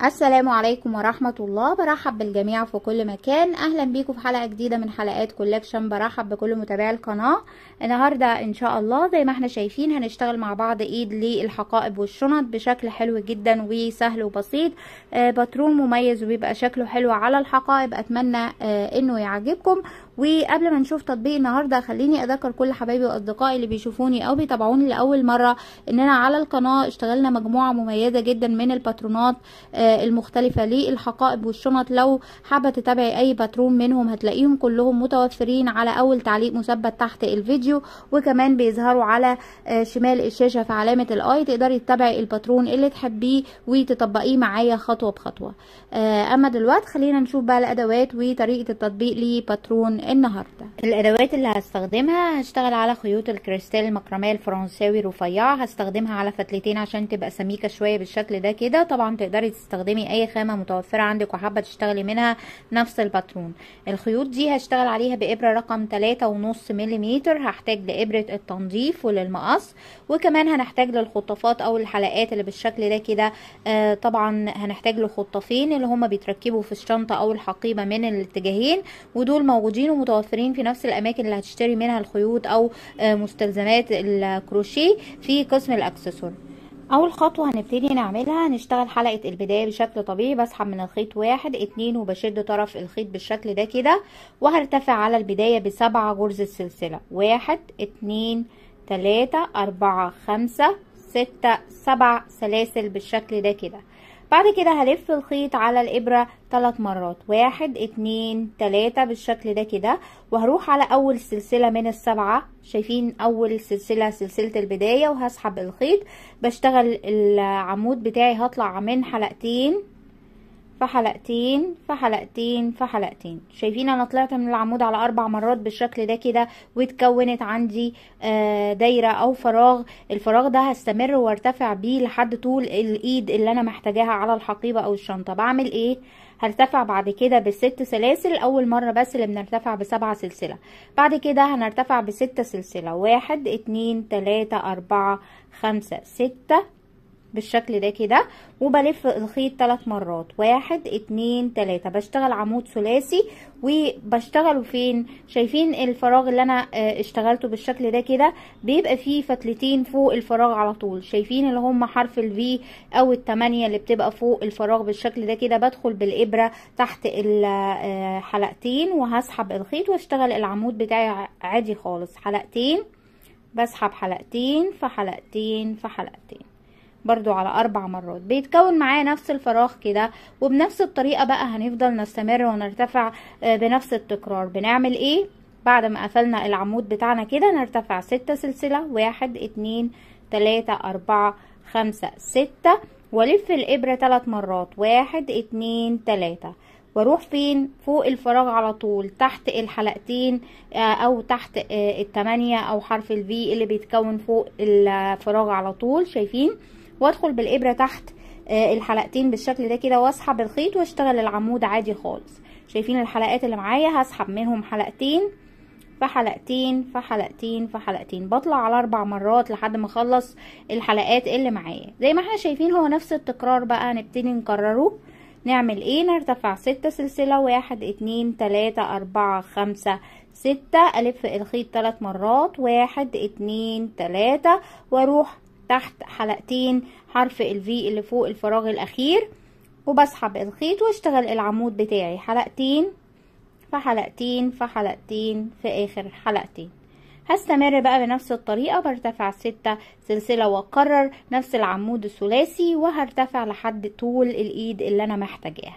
السلام عليكم ورحمة الله. برحب بالجميع في كل مكان. اهلا بيكم في حلقة جديدة من حلقات كولكشن. برحب بكل متابعي القناة. النهاردة ان شاء الله زي ما احنا شايفين هنشتغل مع بعض ايد للحقائب والشنط بشكل حلو جدا وسهل وبسيط. باترون مميز وبيبقى شكله حلو على الحقائب. اتمنى انه يعجبكم. وقبل ما نشوف تطبيق النهارده خليني اذكر كل حبايبي واصدقائي اللي بيشوفوني او بيتابعوني لاول مره اننا على القناه اشتغلنا مجموعه مميزه جدا من الباترونات المختلفه للحقائب والشنط. لو حابه تتابعي اي باترون منهم هتلاقيهم كلهم متوفرين على اول تعليق مثبت تحت الفيديو، وكمان بيظهروا على شمال الشاشه في علامه الاي. تقدري تتابعي الباترون اللي تحبيه وتطبقيه معايا خطوه بخطوه. اما دلوقتي خلينا نشوف بقى الادوات وطريقه التطبيق لباترون النهارده. الادوات اللي هستخدمها هشتغل على خيوط الكريستال المكرميه الفرنساوي رفيعه. هستخدمها على فتلتين عشان تبقى سميكه شويه بالشكل ده كده. طبعا تقدري تستخدمي اي خامه متوفره عندك وحابه تشتغلي منها نفس الباترون. الخيوط دي هشتغل عليها بابره رقم 3.5 ملم. هحتاج لابره التنظيف وللمقص، وكمان هنحتاج للخطافات او الحلقات اللي بالشكل ده كده. طبعا هنحتاج لخطافين اللي هما بيتركبوا في الشنطه او الحقيبه من الاتجاهين، ودول موجودين ومتوفرين في نفس الاماكن اللي هتشتري منها الخيوط او مستلزمات الكروشيه في قسم الاكسسوار. اول خطوه هنبتدي نعملها هنشتغل حلقه البدايه بشكل طبيعي. بسحب من الخيط 1 2 وبشد طرف الخيط بالشكل ده كده، وهرتفع على البدايه ب7 غرزه سلسله. 1 2 3 4 5 6 7 سلاسل بالشكل ده كده. بعد كده هلف الخيط على الابرة 3 مرات. 1 2 3 بالشكل ده كده، وهروح على اول سلسلة من ال7. شايفين اول سلسلة سلسلة البداية، وهسحب الخيط. بشتغل العمود بتاعي هطلع من حلقتين في حلقتين في حلقتين في حلقتين. شايفين انا طلعت من العمود على 4 مرات بالشكل ده كده، واتكونت عندي دايرة او فراغ. الفراغ ده هستمر وارتفع بيه لحد طول الايد اللي انا محتاجاها على الحقيبة او الشنطة. بعمل ايه؟ هرتفع بعد كده ب6 سلاسل. اول مرة بس اللي بنرتفع ب7 سلسلة. بعد كده هنرتفع ب6 سلسلة. 1 2 3 4 5 6 بالشكل ده كده، وبلف الخيط 3 مرات. 1 2 3 بشتغل عمود ثلاثي. وبشتغله فين؟ شايفين الفراغ اللي انا اشتغلته بالشكل ده كده؟ بيبقى فيه فتلتين فوق الفراغ على طول. شايفين اللي هم حرف الفي او ال8 اللي بتبقى فوق الفراغ بالشكل ده كده. بدخل بالابره تحت الحلقتين وهسحب الخيط واشتغل العمود بتاعي عادي خالص. حلقتين، بسحب حلقتين في حلقتين في حلقتين برضو على 4 مرات. بيتكون معايا نفس الفراغ كده، وبنفس الطريقة بقى هنفضل نستمر ونرتفع بنفس التكرار. بنعمل ايه؟ بعد ما قفلنا العمود بتاعنا كده نرتفع 6 سلسلة. 1 2 3 4 5 6 والف الابرة 3 مرات. 1 2 3 واروح فين؟ فوق الفراغ على طول تحت الحلقتين او تحت ال8 او حرف الفي اللي بيتكون فوق الفراغ على طول. شايفين؟ وادخل بالابره تحت الحلقتين بالشكل ده كده، واسحب الخيط واشتغل العمود عادي خالص. شايفين الحلقات اللي معايا؟ هسحب منهم حلقتين في حلقتين في حلقتين في حلقتين. بطلع على 4 مرات لحد ما اخلص الحلقات اللي معايا. زي ما احنا شايفين هو نفس التكرار بقى هنبتدي نكرره. نعمل ايه؟ نرتفع 6 سلسله. 1 2 3 4 5 6 الف الخيط 3 مرات. 1 2 3 واروح تحت حلقتين حرف الفي اللي فوق الفراغ الاخير، وبسحب الخيط واشتغل العمود بتاعي. حلقتين في حلقتين في حلقتين في اخر حلقتين. هستمر بقى بنفس الطريقة. برتفع 6 سلسلة واكرر نفس العمود الثلاثي، وهرتفع لحد طول الايد اللي انا محتاجاها.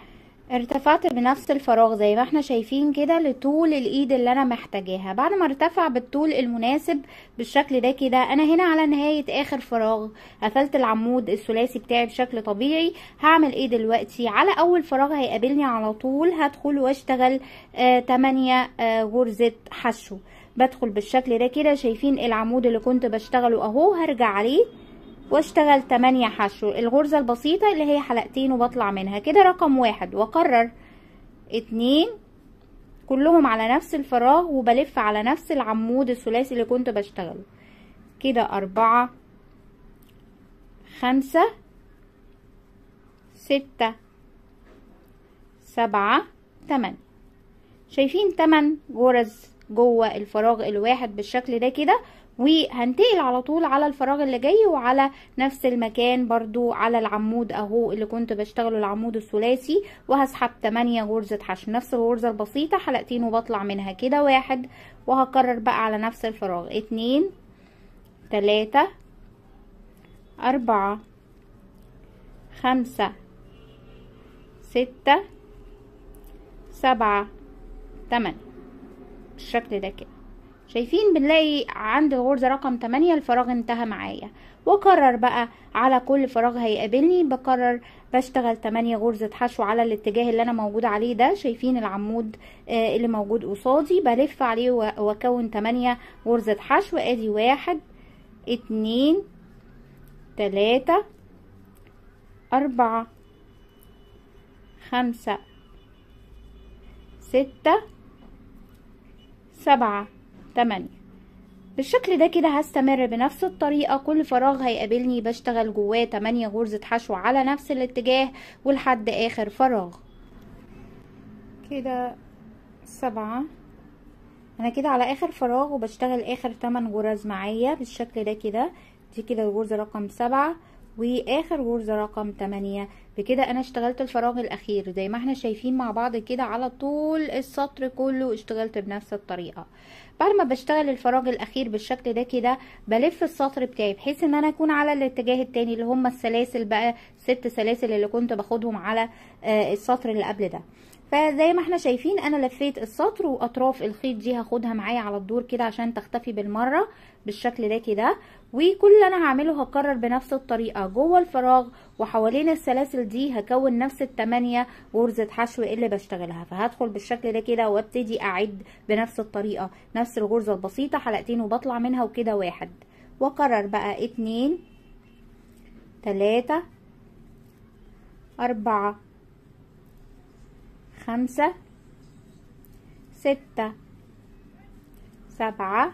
ارتفعت بنفس الفراغ زي ما احنا شايفين كده لطول الايد اللي انا محتاجاها. بعد ما ارتفع بالطول المناسب بالشكل ده كده، انا هنا على نهاية اخر فراغ قفلت العمود الثلاثي بتاعي بشكل طبيعي. هعمل ايه دلوقتي؟ على اول فراغ هيقابلني على طول هدخل واشتغل 8 غرزة حشو. بدخل بالشكل ده كده. شايفين العمود اللي كنت بشتغله اهو؟ هرجع عليه واشتغل 8 حشو. الغرزة البسيطة اللي هي حلقتين وبطلع منها كده رقم 1، واكرر 2 كلهم على نفس الفراغ، وبلف على نفس العمود الثلاثي اللي كنت بشتغله كده. 4 5 6 7 8. شايفين 8 غرز جوه الفراغ الواحد بالشكل ده كده. وهنتقل على طول على الفراغ اللي جاي وعلى نفس المكان برضو على العمود اهو اللي كنت بشتغله، العمود الثلاثي، وهسحب 8 غرزة حشو، نفس الغرزة البسيطة، حلقتين وبطلع منها كده 1. وهكرر بقى على نفس الفراغ 2 3 4 5 6 7 8 بالشكل ده كده. شايفين بنلاقي عند الغرزة رقم 8 الفراغ انتهى معايا. واكرر بقى على كل فراغ هيقابلني، بكرر بشتغل 8 غرزة حشو على الاتجاه اللي انا موجود عليه ده. شايفين العمود اللي موجود قصادي، بلف عليه واكون 8 غرزة حشو. ادي 1 2 3 4 5 6 7 8 بالشكل ده كده. هستمر بنفس الطريقة، كل فراغ هيقابلني بشتغل جواه 8 غرزة حشو على نفس الاتجاه ولحد اخر فراغ كده 7. انا كده على اخر فراغ وبشتغل اخر 8 غرز معايا بالشكل ده كده. دي كده الغرزة رقم 7 واخر غرزة رقم 8. بكده انا اشتغلت الفراغ الاخير زي ما احنا شايفين مع بعض كده على طول السطر كله اشتغلت بنفس الطريقة. بعد ما بشتغل الفراغ الاخير بالشكل ده كده بلف السطر بتاعي بحيث ان انا اكون على الاتجاه التاني اللي هم السلاسل بقى 6 سلاسل اللي كنت باخدهم على السطر اللي قبل ده. فزي ما احنا شايفين انا لفيت السطر واطراف الخيط دي هاخدها معايا على الدور كده عشان تختفي بالمرة بالشكل ده كده. وكل اللي انا هعمله هكرر بنفس الطريقة جوه الفراغ وحوالين السلاسل دي هكون نفس ال8 غرزة حشو اللي بشتغلها. فهدخل بالشكل ده كده وابتدي اعد بنفس الطريقة، نفس الغرزة البسيطة، حلقتين وبطلع منها وكده 1. واكرر بقى 2 3 4 5 6 7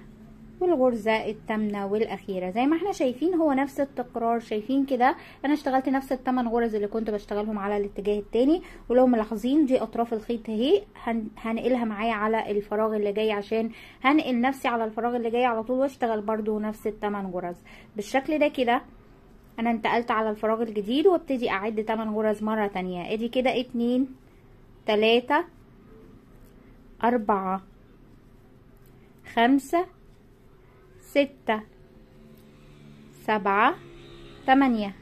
والغرزة الثامنة والاخيرة. زي ما احنا شايفين هو نفس التكرار. شايفين كده انا اشتغلت نفس ال8 غرز اللي كنت بشتغلهم على الاتجاه التاني. ولو ملاحظين دي اطراف الخيط اهي هنقلها معايا على الفراغ اللي جاي عشان هنقل نفسي على الفراغ اللي جاي على طول واشتغل برضو نفس ال8 غرز بالشكل ده كده. انا انتقلت على الفراغ الجديد وابتدي اعد 8 غرز مرة تانية. ادي كده 2 3 4 5 6 7 8.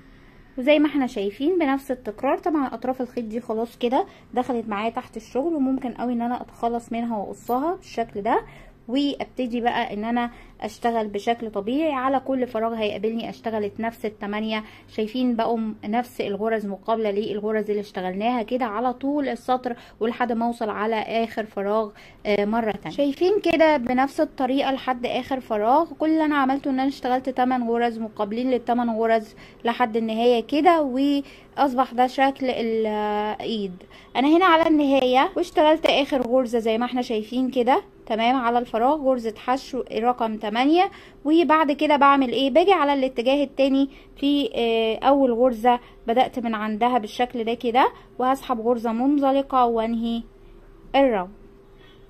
وزي ما احنا شايفين بنفس التكرار. طبعا اطراف الخيط دي خلاص كده دخلت معايا تحت الشغل وممكن قوي ان انا اتخلص منها واقصها بالشكل ده وابتدي بقى ان انا اشتغل بشكل طبيعي. على كل فراغ هيقابلني اشتغلت نفس ال8. شايفين بقوا نفس الغرز مقابلة للغرز اللي اشتغلناها كده على طول السطر ولحد ما اوصل على اخر فراغ مرة تانية. شايفين كده بنفس الطريقة لحد اخر فراغ. كل اللي انا عملته ان انا اشتغلت 8 غرز مقابلين لل8 غرز لحد النهاية كده واصبح ده شكل الايد. انا هنا على النهاية واشتغلت اخر غرزة زي ما احنا شايفين كده تمام على الفراغ غرزة حشو رقم 8. وبعد كده بعمل ايه؟ باجي على الاتجاه التاني في اول غرزة بدأت من عندها بالشكل ده كده وهسحب غرزة منزلقة وانهي الراوند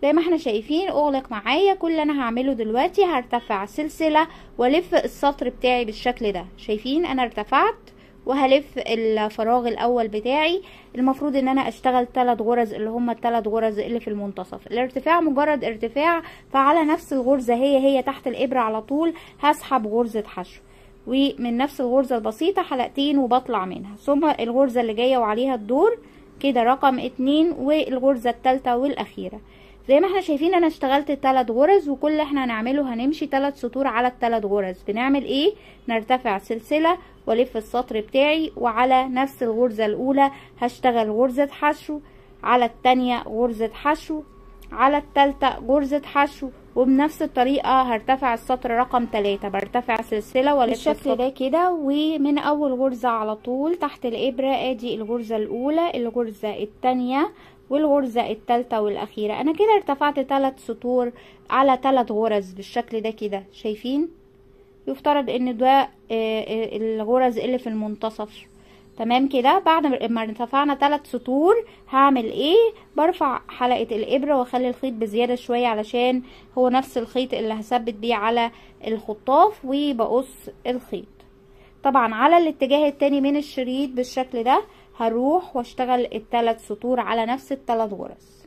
زي ما احنا شايفين. اغلق معايا. كل اللي انا هعمله دلوقتي هرتفع سلسلة والف السطر بتاعي بالشكل ده. شايفين انا ارتفعت وهلف الفراغ الاول بتاعي. المفروض ان انا اشتغل 3 غرز اللي هم ال3 غرز اللي في المنتصف. الارتفاع مجرد ارتفاع، فعلى نفس الغرزة هي تحت الابرة على طول هسحب غرزة حشو ومن نفس الغرزة البسيطة حلقتين وبطلع منها ثم الغرزة اللي جاية وعليها الدور كده رقم 2 والغرزة الثالثة والاخيرة. زي ما احنا شايفين انا اشتغلت 3 غرز وكل اللي احنا هنعمله هنمشي 3 سطور على ال3 غرز. بنعمل ايه؟ نرتفع سلسلة والف السطر بتاعي وعلى نفس الغرزة الاولى هشتغل غرزة حشو، على التانية غرزة حشو، على التالتة غرزة حشو، وبنفس الطريقة هرتفع السطر رقم 3 برتفع سلسلة والف بالشكل ده كده. ومن اول غرزة على طول تحت الابرة ادي الغرزة الاولى الغرزة التانية والغرزة الثالثة والاخيرة. انا كده ارتفعت 3 سطور على 3 غرز بالشكل ده كده. شايفين؟ يفترض ان ده الغرز اللي في المنتصف تمام كده. بعد ما ارتفعنا 3 سطور هعمل ايه؟ برفع حلقة الابرة واخلي الخيط بزيادة شوية علشان هو نفس الخيط اللي هثبت بيه على الخطاف، وبقص الخيط طبعا على الاتجاه التاني من الشريط بالشكل ده. هروح واشتغل ال3 سطور على نفس ال3 غرز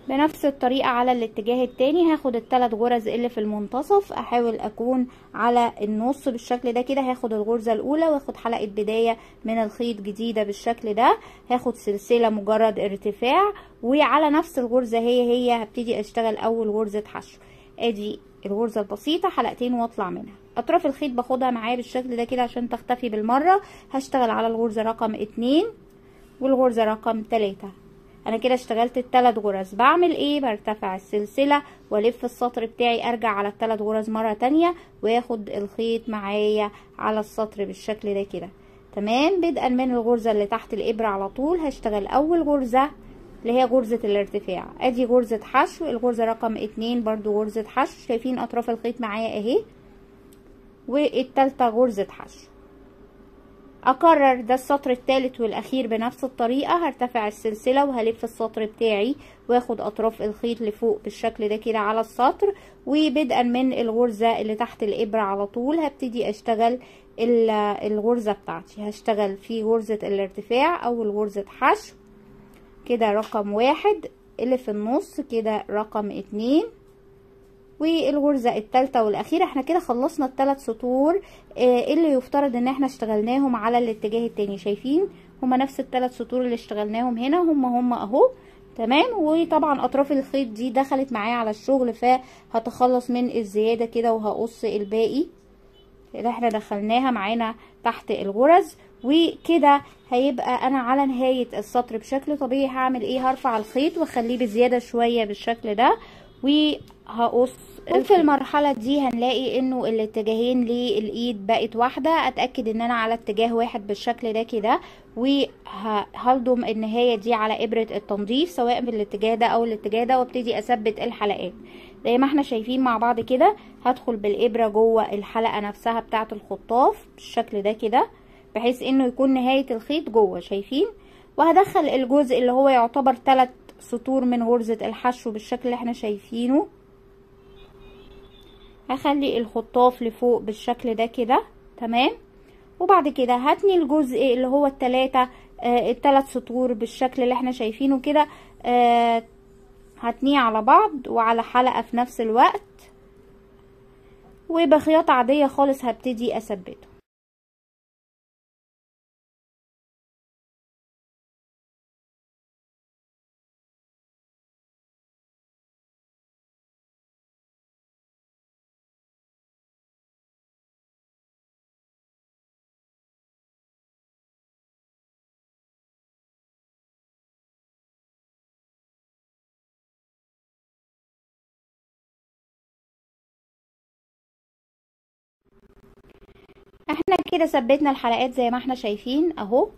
بنفس الطريقة. على الاتجاه التاني هاخد ال3 غرز اللي في المنتصف، احاول اكون على النص بالشكل ده كده. هاخد الغرزة الاولى واخد حلقة بداية من الخيط جديدة بالشكل ده، هاخد سلسلة مجرد ارتفاع، وعلى نفس الغرزة هي هبتدي اشتغل اول غرزة حشو. ادي الغرزة البسيطة، حلقتين واطلع منها. اطراف الخيط باخدها معايا بالشكل ده كده عشان تختفي بالمرة. هشتغل على الغرزة رقم 2 والغرزة رقم 3. انا كده اشتغلت ال3 غرز. بعمل ايه؟ برتفع السلسلة والف السطر بتاعي، ارجع على ال3 غرز مرة تانية واخد الخيط معايا على السطر بالشكل ده كده. تمام. بدءا من الغرزة اللي تحت الابرة على طول هشتغل اول غرزة اللي هي غرزة الارتفاع. ادي غرزة حشو، الغرزة رقم 2 برضو غرزة حشو، شايفين اطراف الخيط معايا اهي، والتالتة غرزة حشو. اكرر ده السطر الثالث والاخير بنفس الطريقة. هرتفع السلسلة وهلف السطر بتاعي واخد اطراف الخيط لفوق بالشكل ده كده على السطر، وبدءا من الغرزة اللي تحت الابرة على طول هبتدي اشتغل الغرزة بتاعتي. هشتغل في غرزة الارتفاع اول غرزة حشو كده رقم 1، اللي في النص كده رقم 2، والغرزة الثالثة والاخيرة. احنا كده خلصنا ال3 سطور اللي يفترض ان احنا اشتغلناهم على الاتجاه التاني. شايفين هما نفس ال3 سطور اللي اشتغلناهم هنا، هما اهو. تمام. وطبعا اطراف الخيط دي دخلت معايا على الشغل، فهتخلص من الزيادة كده وهقص الباقي اللي احنا دخلناها معانا تحت الغرز. وكده هيبقى انا على نهاية السطر بشكل طبيعي. هعمل ايه؟ هرفع الخيط واخليه بزيادة شوية بالشكل ده وهقص. وفي المرحلة دي هنلاقي انه الاتجاهين للايد بقت واحدة. اتأكد ان انا على اتجاه واحد بالشكل ده كده، وهلضم النهاية دي على ابرة التنظيف سواء بالاتجاه ده او الاتجاه ده، وابتدي اثبت الحلقات زي ما احنا شايفين مع بعض كده. هدخل بالابرة جوه الحلقة نفسها بتاعة الخطاف بالشكل ده كده، بحيث انه يكون نهاية الخيط جوه. شايفين؟ وهدخل الجزء اللي هو يعتبر 3 سطور من غرزة الحشو بالشكل اللي احنا شايفينه. هخلي الخطاف لفوق بالشكل ده كده. تمام. وبعد كده هتني الجزء اللي هو ال3 سطور بالشكل اللي احنا شايفينه كده. هتنيه على بعض وعلى حلقة في نفس الوقت، وبخياطة عادية خالص هبتدي اثبته. احنا كده ثبتنا الحلقات زي ما احنا شايفين اهو.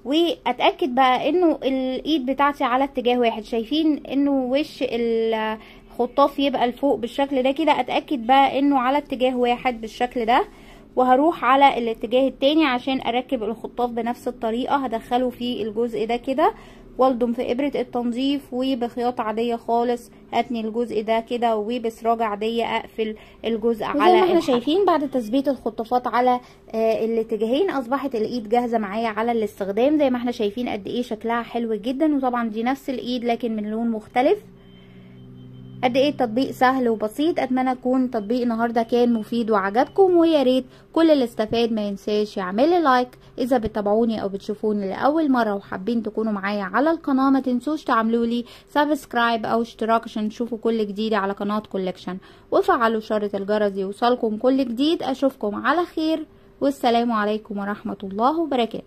واتاكد بقى انه الايد بتاعتي على اتجاه واحد. شايفين انه وش الخطاف يبقى لفوق بالشكل ده كده. اتاكد بقى انه على اتجاه واحد بالشكل ده، وهروح على الاتجاه التاني عشان اركب الخطاف بنفس الطريقة. هدخله في الجزء ده كده والضم في ابرة التنظيف، وبخياطة عادية خالص هتني الجزء ده كده، وبسراجة عادية اقفل الجزء على زي ما احنا شايفين بعد تثبيت الخطافات على الاتجاهين اصبحت الايد جاهزة معايا على الاستخدام. زي ما احنا شايفين قد ايه شكلها حلو جدا، وطبعا دي نفس الايد لكن من لون مختلف. قد ايه التطبيق سهل وبسيط. اتمنى يكون تطبيق النهارده كان مفيد وعجبكم، ويا ريت كل اللي استفاد ما ينساش يعمل لي لايك. اذا بتتابعوني او بتشوفوني لاول مره وحابين تكونوا معايا على القناه، ما تنسوش تعملوا لي سبسكرايب او اشتراك عشان تشوفوا كل جديد على قناه كولكشن، وفعلوا شرط الجرس يوصلكم كل جديد. اشوفكم على خير، والسلام عليكم ورحمه الله وبركاته.